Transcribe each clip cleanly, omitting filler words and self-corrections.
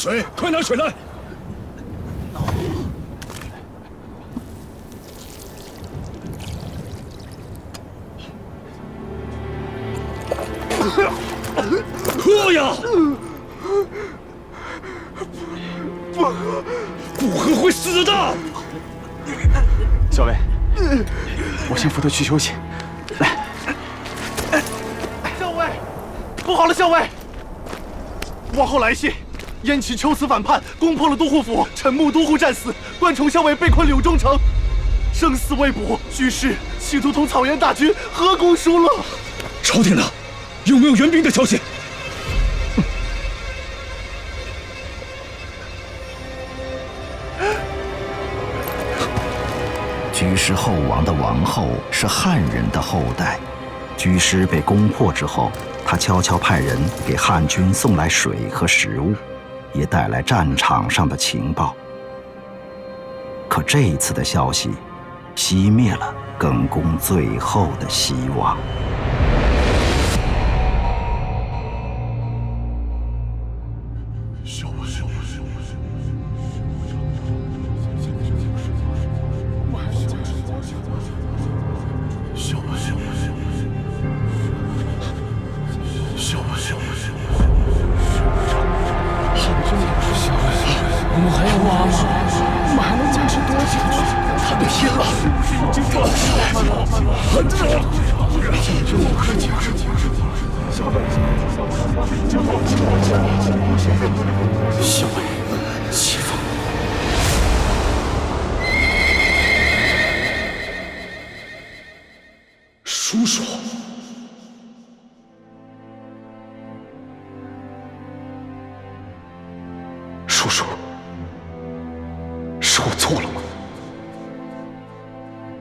水，快拿水来！喝呀！不喝会死的。校尉，我先扶他去休息。来，校尉，不好了，校尉！王后来信，燕齐求此反叛，攻破了都护府，陈穆都护战死，关宠校尉被困柳中城，生死未卜。居士企图同草原大军合攻疏勒。朝廷呢？有没有援兵的消息？居师后王的王后是汉人的后代，居师被攻破之后，他悄悄派人给汉军送来水和食物，也带来战场上的情报。可这一次的消息熄灭了耿恭最後的希望。我们还要挖吗？我们还能坚持多久？他们拼了，已经断了。校尉，欺负叔叔。叔叔，是我错了吗？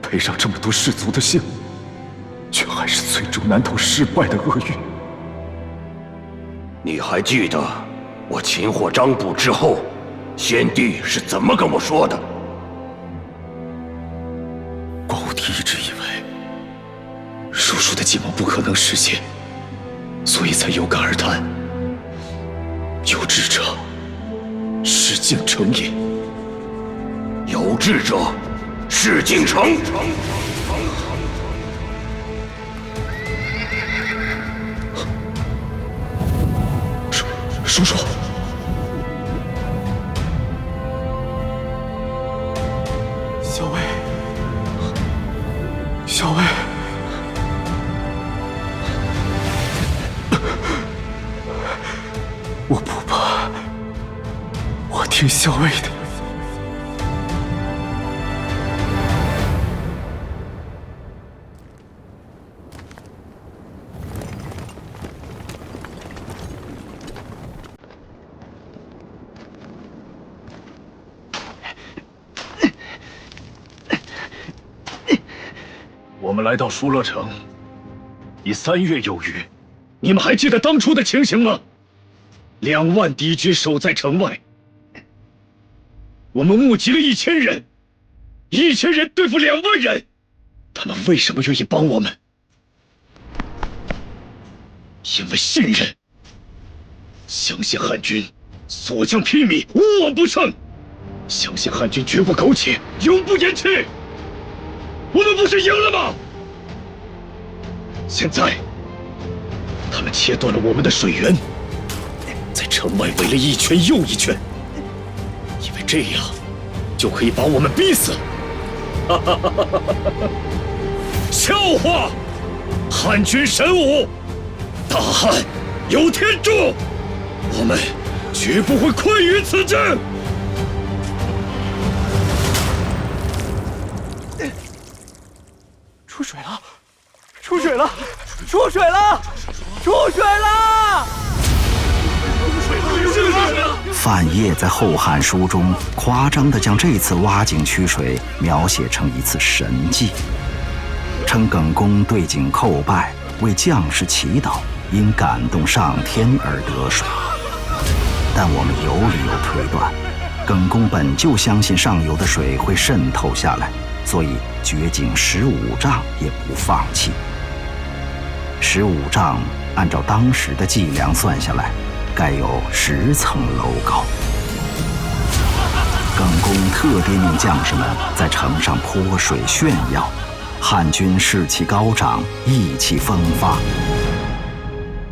背上这么多士卒的姓，却还是最终难逃失敗的厄運。你還記得我擒獲張布之後，先帝是怎麼跟我說的？光武帝一直以為叔叔的計謀不可能實現，所以才有感而嘆。有志者事竟成也。有志者事竟成。叔叔，校尉，校尉，我不怕，我听校尉的。我们來到疏勒城，已3月有餘。你們還記得當初的情形嗎？2萬敵軍守在城外，我們募集了1000人，1000人對付2萬人，他們為什麼願意幫我們？因為信任，相信漢軍所向披靡，無往不勝，相信漢軍絕不苟且，永不言棄。我們不是贏了嗎？現在，他們切斷了我們的水源，在城外圍了一圈又一圈，以為這樣就可以把我們逼死。笑話！漢軍神武，大漢有天助，我們絕不會潰於此戰。出水了！出水了！出水了！出水了！范晔在《後漢書》中誇張地將這次挖井取水描寫成一次神蹟，稱耿恭對井叩拜，為將士祈禱，因感動上天而得水。但我們有理由推斷，耿恭本就相信上游的水會滲透下來，所以掘井15丈也不放棄。15丈按照當時的計量算下來，該有10層樓高。公特別命將士們在城上潑水炫耀，漢軍士氣高漲，意氣風發。